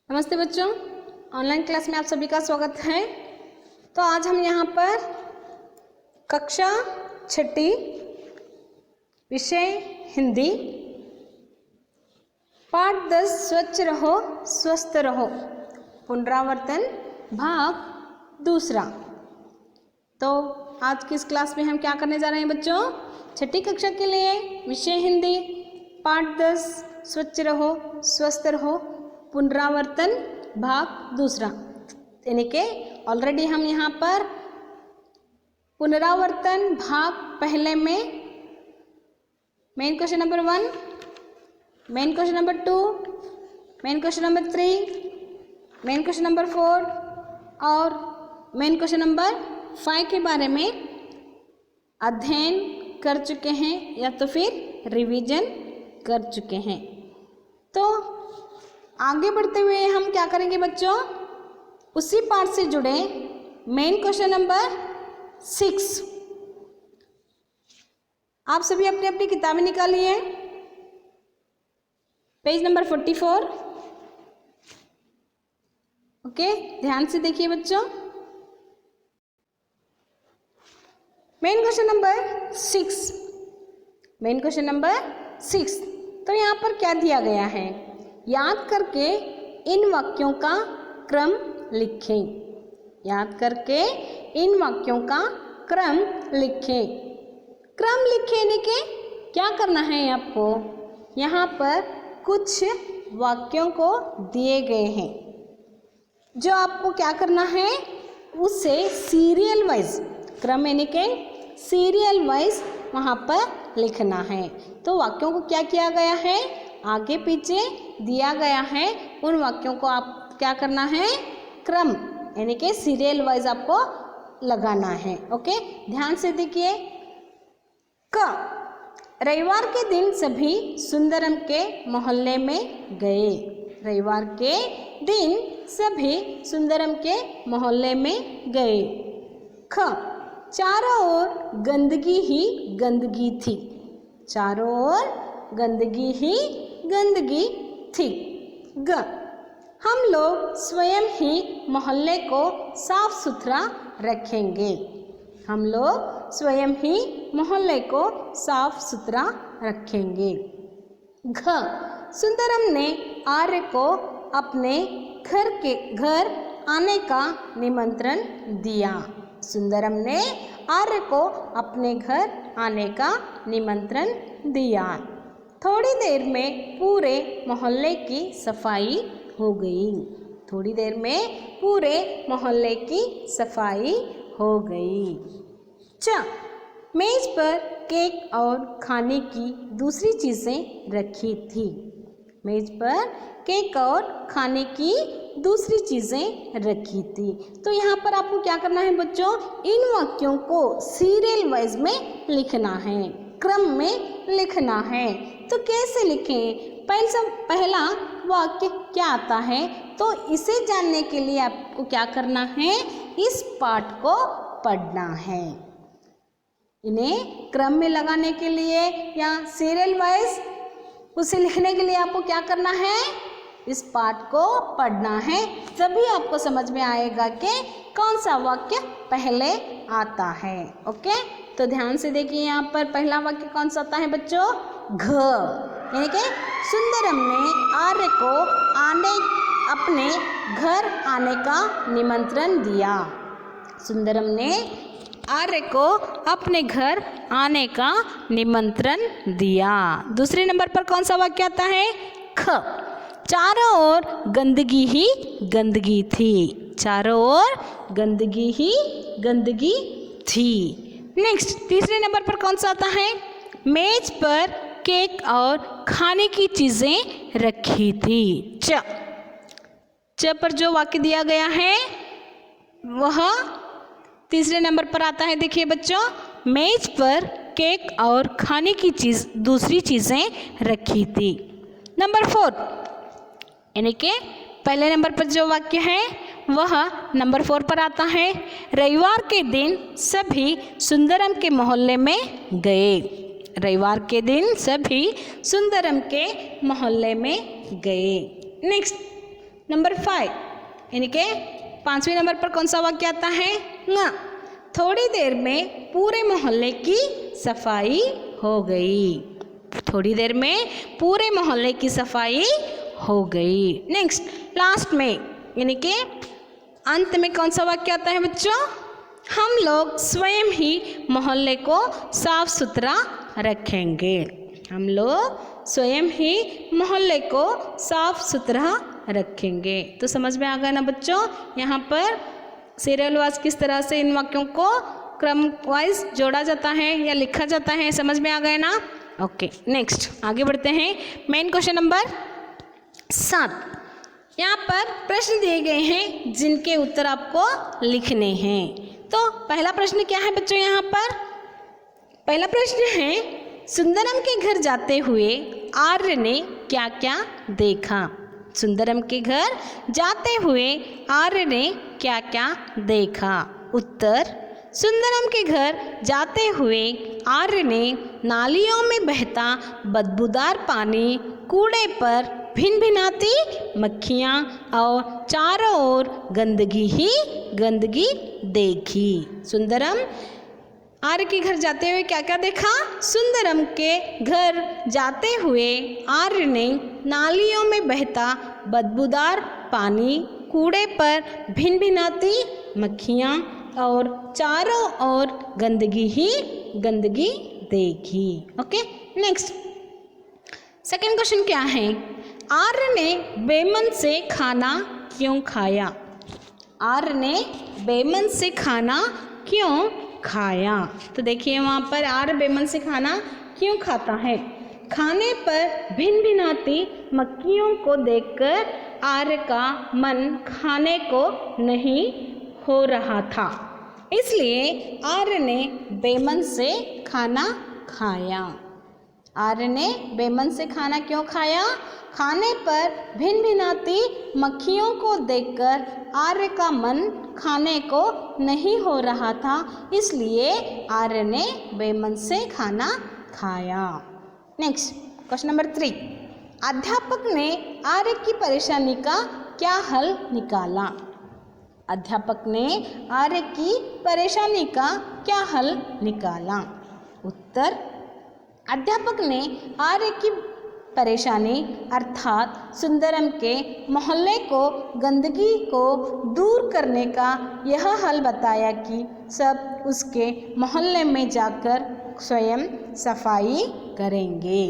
नमस्ते बच्चों, online class में आप सभी का स्वागत है। तो आज हम यहाँ पर कक्षा 6 विषय हिंदी पाठ 10 स्वच्छ रहो स्वस्थ रहो पुनरावर्तन भाग 2। तो आज की इस क्लास में हम क्या करने जा रहे हैं बच्चों? 6ठी कक्षा के लिए विषय हिंदी पाठ 10 स्वच्छ रहो स्वस्थ रहो पुनरावर्तन भाग 2 यानी कि ऑलरेडी हम यहाँ पर पुनरावर्तन भाग पहले में main question number 1, main question number 2, main question number 3, main question number 4 और मेन क्वेश्चन नंबर 5 के बारे में अध्ययन कर चुके हैं या तो फिर रिवीजन कर चुके हैं। तो आगे बढ़ते हुए हम क्या करेंगे बच्चों? उसी पाठ से जुड़े मेन क्वेश्चन नंबर 6। आप सभी अपनी अपनी किताबें निकालिए, पेज नंबर 44। ओके, ध्यान से देखिए बच्चों। Main question number 6, main question number 6। तो यहाँ पर क्या दिया गया है? याद करके इन वाक्यों का क्रम लिखें। याद करके इन वाक्यों का क्रम लिखें। क्रम लिखने के क्या करना है आपको? यहाँ पर कुछ वाक्यों को दिए गए हैं जो आपको क्या करना है, उसे सीरियल वाइज क्रम यानी के सीरियल वाइज वहाँ पर लिखना है। तो वाक्यों को क्या किया गया है, आगे पीछे दिया गया है, उन वाक्यों को आप क्या करना है, क्रम यानी कि सीरियल वाइज आपको लगाना है। ओके, ध्यान से देखिए। क, रविवार के दिन सभी सुंदरम के मोहल्ले में गए। रविवार के दिन सभी सुंदरम के मोहल्ले में गए। ख, चारों ओर गंदगी ही गंदगी थी। चारों ओर गंदगी ही गंदगी थी। ग, हम लोग स्वयं ही मोहल्ले को साफ सुथरा रखेंगे। हम लोग स्वयं ही मोहल्ले को साफ सुथरा रखेंगे। घ, सुंदरम ने आर्य को अपने घर आने का निमंत्रण दिया। सुंदरम ने आर्य को अपने घर आने का निमंत्रण दिया। थोड़ी देर में पूरे मोहल्ले की सफाई हो गई। थोड़ी देर में पूरे मोहल्ले की सफाई हो गई। च, मेज पर केक और खाने की दूसरी चीज़ें रखी थी। मेज पर केक और खाने की दूसरी चीज़ें रखी थी। तो यहाँ पर आपको क्या करना है बच्चों? इन वाक्यों को सीरियल वाइज में लिखना है, क्रम में लिखना है। तो कैसे लिखें? पहला वाक्य क्या आता है, तो इसे जानने के लिए आपको क्या करना है, इस पाठ को पढ़ना है। इन्हें क्रम में लगाने के लिए या सीरियल वाइज उसे लिखने के लिए आपको क्या करना है, इस पाठ को पढ़ना है। तभी आपको समझ में आएगा कि कौन सा वाक्य पहले आता है। ओके, तो ध्यान से देखिए। यहाँ पर पहला वाक्य कौन सा आता है बच्चों? घ, यानी कि सुंदरम ने आर्य को अपने घर आने का निमंत्रण दिया। सुंदरम ने आर्य को अपने घर आने का निमंत्रण दिया। दूसरे नंबर पर कौन सा वाक्य आता है? ख, चारों ओर गंदगी ही गंदगी थी। चारों ओर गंदगी ही गंदगी थी। नेक्स्ट, तीसरे नंबर पर कौन सा आता है? मेज पर केक और खाने की चीज़ें रखी थी। च पर जो वाक्य दिया गया है वह तीसरे नंबर पर आता है। देखिए बच्चों, मेज पर केक और खाने की दूसरी चीज़ें रखी थी। नंबर 4 यानी कि पहले नंबर पर जो वाक्य है वह नंबर 4 पर आता है। रविवार के दिन सभी सुंदरम के मोहल्ले में गए। रविवार के दिन सभी सुंदरम के मोहल्ले में गए। नेक्स्ट, नंबर 5 यानी कि 5वें नंबर पर कौन सा वाक्य आता है? न थोड़ी देर में पूरे मोहल्ले की सफाई हो गई। थोड़ी देर में पूरे मोहल्ले की सफाई हो गई। नेक्स्ट लास्ट में यानी कि अंत में कौन सा वाक्य आता है बच्चों? हम लोग स्वयं ही मोहल्ले को साफ सुथरा रखेंगे। हम लोग स्वयं ही मोहल्ले को साफ सुथरा रखेंगे। तो समझ में आ गया ना बच्चों? यहाँ पर सीरियल वाइज किस तरह से इन वाक्यों को क्रम वाइज जोड़ा जाता है या लिखा जाता है, समझ में आ गया ना? ओके, नेक्स्ट आगे बढ़ते हैं। Main question number 7। यहाँ पर प्रश्न दिए गए हैं जिनके उत्तर आपको लिखने हैं। तो पहला प्रश्न क्या है बच्चों? यहाँ पर पहला प्रश्न है, सुंदरम के घर जाते हुए आर्य ने क्या क्या देखा? सुंदरम के घर जाते हुए आर्य ने क्या क्या देखा? उत्तर, सुंदरम के घर जाते हुए आर्य ने नालियों में बहता बदबूदार पानी, कूड़े पर भिनभिनाती मक्खियाँ और चारों ओर गंदगी ही गंदगी देखी। सुंदरम आर्य के घर जाते हुए क्या क्या देखा? सुंदरम के घर जाते हुए आर्य ने नालियों में बहता बदबूदार पानी, कूड़े पर भिनभिनाती मक्खियाँ और चारों ओर गंदगी ही गंदगी देखी। ओके, नेक्स्ट सेकंड क्वेश्चन क्या है? आर्य ने बेमन से खाना क्यों खाया? आर्य ने बेमन से खाना क्यों खाया? तो देखिए वहाँ पर आर्य बेमन से खाना क्यों खाता है? खाने पर भिनभिनाती मक्खियों को देखकर आर्य का मन खाने को नहीं हो रहा था, इसलिए आर्य ने बेमन से खाना खाया। आर्य ने बेमन से खाना क्यों खाया? खाने पर भिनभिनाती मक्खियों को देखकर आर्य का मन खाने को नहीं हो रहा था, इसलिए आर्य ने बेमन से खाना खाया। Next question number 3। अध्यापक ने आर्य की परेशानी का क्या हल निकाला? अध्यापक ने आर्य की परेशानी का क्या हल निकाला? उत्तर, अध्यापक ने आर्य की परेशानी अर्थात सुंदरम के मोहल्ले को गंदगी को दूर करने का यह हल बताया कि सब उसके मोहल्ले में जाकर स्वयं सफाई करेंगे।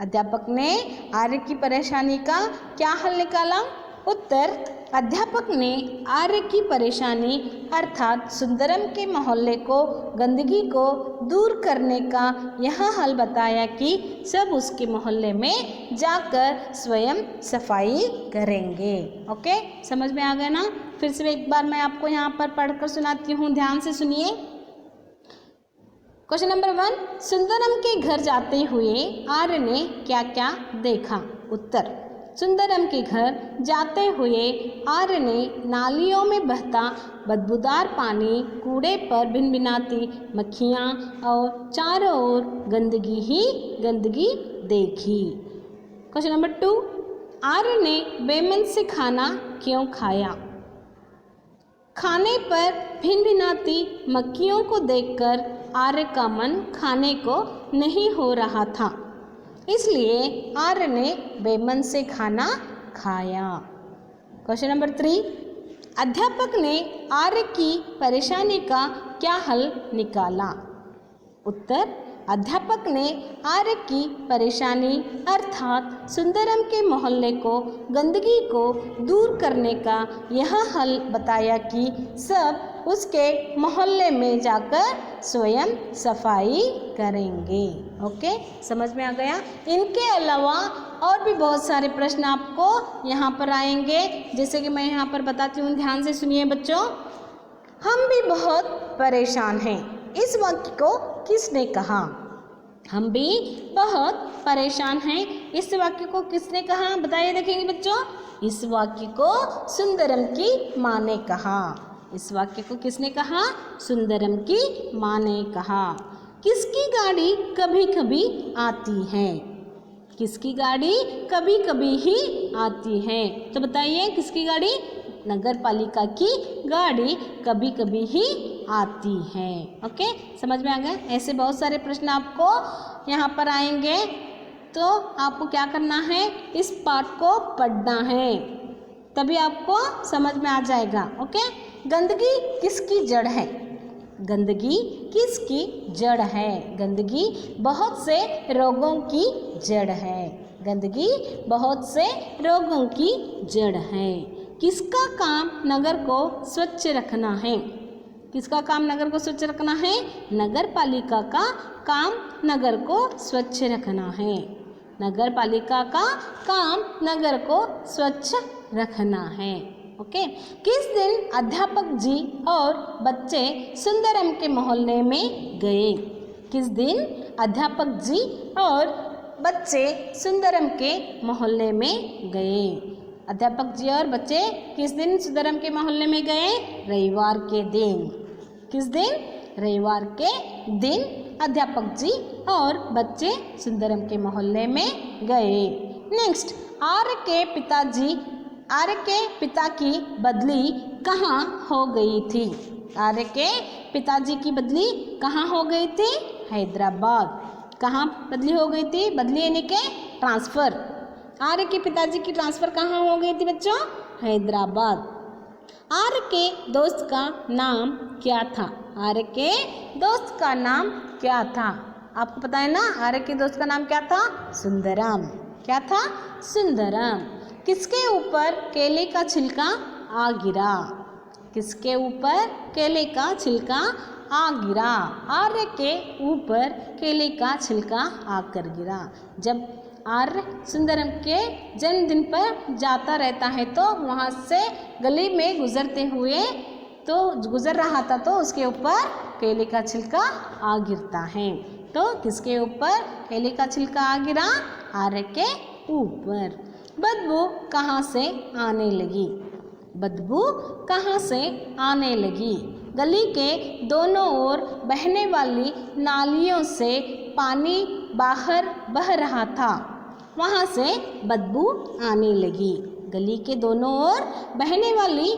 अध्यापक ने आर्य की परेशानी का क्या हल निकाला? उत्तर, अध्यापक ने आर्य की परेशानी अर्थात सुंदरम के मोहल्ले को गंदगी को दूर करने का यह हल बताया कि सब उसके मोहल्ले में जाकर स्वयं सफाई करेंगे। ओके, समझ में आ गया ना? फिर से एक बार मैं आपको यहाँ पर पढ़कर सुनाती हूँ, ध्यान से सुनिए। क्वेश्चन नंबर 1, सुंदरम के घर जाते हुए आर्य ने क्या क्या देखा? उत्तर, सुंदरम के घर जाते हुए आर्य ने नालियों में बहता बदबूदार पानी, कूड़े पर भिनभिनाती मक्खियाँ और चारों ओर गंदगी ही गंदगी देखी। क्वेश्चन नंबर 2, आर्य ने बेमन से खाना क्यों खाया? खाने पर भिनभिनाती मक्खियों को देखकर आर्य का मन खाने को नहीं हो रहा था, इसलिए आर्य ने बेमन से खाना खाया। क्वेश्चन नंबर 3, अध्यापक ने आर्य की परेशानी का क्या हल निकाला? उत्तर, अध्यापक ने आर्य की परेशानी अर्थात सुंदरम के मोहल्ले को गंदगी को दूर करने का यह हल बताया कि सब उसके मोहल्ले में जाकर स्वयं सफाई करेंगे। ओके, समझ में आ गया? इनके अलावा और भी बहुत सारे प्रश्न आपको यहाँ पर आएंगे, जैसे कि मैं यहाँ पर बताती हूँ, ध्यान से सुनिए बच्चों। हम भी बहुत परेशान हैं, इस वाक्य को किसने कहा? हम भी बहुत परेशान हैं, इस वाक्य को किसने कहा? बताइए, देखेंगे बच्चों। इस वाक्य को सुंदरम की माँ ने कहा। इस वाक्य को किसने कहा? सुंदरम की माँ ने कहा। किसकी गाड़ी कभी कभी आती है? किसकी गाड़ी कभी कभी ही आती है। तो बताइए किसकी गाड़ी? नगर पालिका की गाड़ी कभी कभी ही आती है। ओके, समझ में आ गया? ऐसे बहुत सारे प्रश्न आपको यहाँ पर आएंगे, तो आपको क्या करना है, इस पाठ को पढ़ना है, तभी आपको समझ में आ जाएगा। ओके, गंदगी किसकी जड़ है? गंदगी किसकी जड़ है? गंदगी बहुत से रोगों की जड़ है। गंदगी बहुत से रोगों की जड़ है। किसका काम नगर को स्वच्छ रखना है? किसका काम नगर को स्वच्छ रखना है? नगर पालिका का काम नगर को स्वच्छ रखना है। नगर पालिका का काम नगर को स्वच्छ रखना है। ओके, किस दिन अध्यापक जी और बच्चे सुंदरम के मोहल्ले में गए? किस दिन अध्यापक जी और बच्चे सुंदरम के मोहल्ले में गए? अध्यापक जी और बच्चे किस दिन सुंदरम के मोहल्ले में गए? रविवार के दिन। किस दिन? रविवार के दिन अध्यापक जी और बच्चे सुंदरम के मोहल्ले में गए। नेक्स्ट, आर्य के पिता की बदली कहाँ हो गई थी? आर्य के पिताजी की बदली कहाँ हो गई थी? हैदराबाद। कहाँ बदली हो गई थी? बदली यानी के ट्रांसफ़र। आर्य के पिताजी की ट्रांसफ़र कहाँ हो गई थी बच्चों? हैदराबाद। आर्य के दोस्त का नाम क्या था? आर्य के दोस्त का नाम क्या था? आपको पता है ना, आर्य के दोस्त का नाम क्या था? सुंदरम। क्या था? सुंदरम। किसके ऊपर केले का छिलका आ गिरा? किसके ऊपर केले का छिलका आ गिरा? आर्य के ऊपर केले का छिलका आकर गिरा। जब आर्य सुंदरम के जन्मदिन पर जाता रहता है तो वहाँ से गली में गुजर रहा था तो उसके ऊपर केले का छिलका आ गिरता है। तो किसके ऊपर केले का छिलका आ गिरा? आर्य के ऊपर। बदबू कहाँ से आने लगी? बदबू कहाँ से आने लगी? गली के दोनों ओर बहने वाली नालियों से पानी बाहर बह रहा था, वहाँ से बदबू आने लगी। गली के दोनों ओर बहने वाली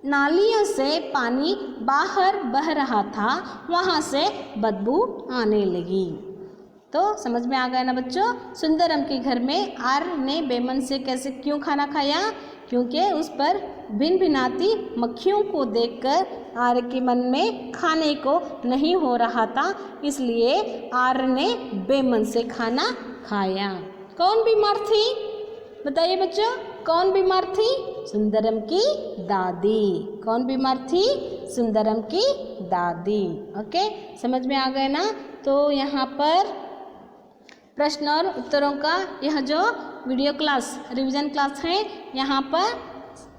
नालियों से पानी बाहर बह रहा था, वहाँ से बदबू आने लगी। तो समझ में आ गया ना बच्चों? सुंदरम के घर में आर्य ने बेमन से कैसे क्यों खाना खाया? क्योंकि उस पर भिन भिनाती मक्खियों को देखकर आर्य के मन में खाने को नहीं हो रहा था, इसलिए आर्य ने बेमन से खाना खाया। कौन बीमार थी? बताइए बच्चों, कौन बीमार थी? सुंदरम की दादी। कौन बीमार थी? सुंदरम की दादी। ओके, समझ में आ गए ना? तो यहाँ पर प्रश्न और उत्तरों का यह जो वीडियो क्लास रिवीजन क्लास है यहाँ पर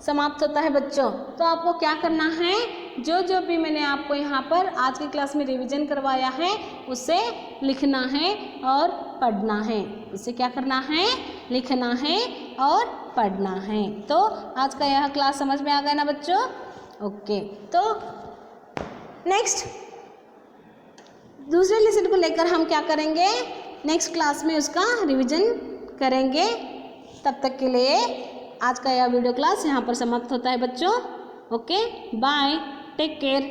समाप्त होता है बच्चों। तो आपको क्या करना है, जो भी मैंने आपको यहाँ पर आज की क्लास में रिवीजन करवाया है उसे लिखना है और पढ़ना है। उसे क्या करना है? लिखना है और पढ़ना है। तो आज का यह क्लास समझ में आ गया ना बच्चों? ओके, तो नेक्स्ट दूसरे लेसन को लेकर हम क्या करेंगे, नेक्स्ट क्लास में उसका रिवीजन करेंगे। तब तक के लिए आज का यह वीडियो क्लास यहाँ पर समाप्त होता है बच्चों। Okay, bye, take care.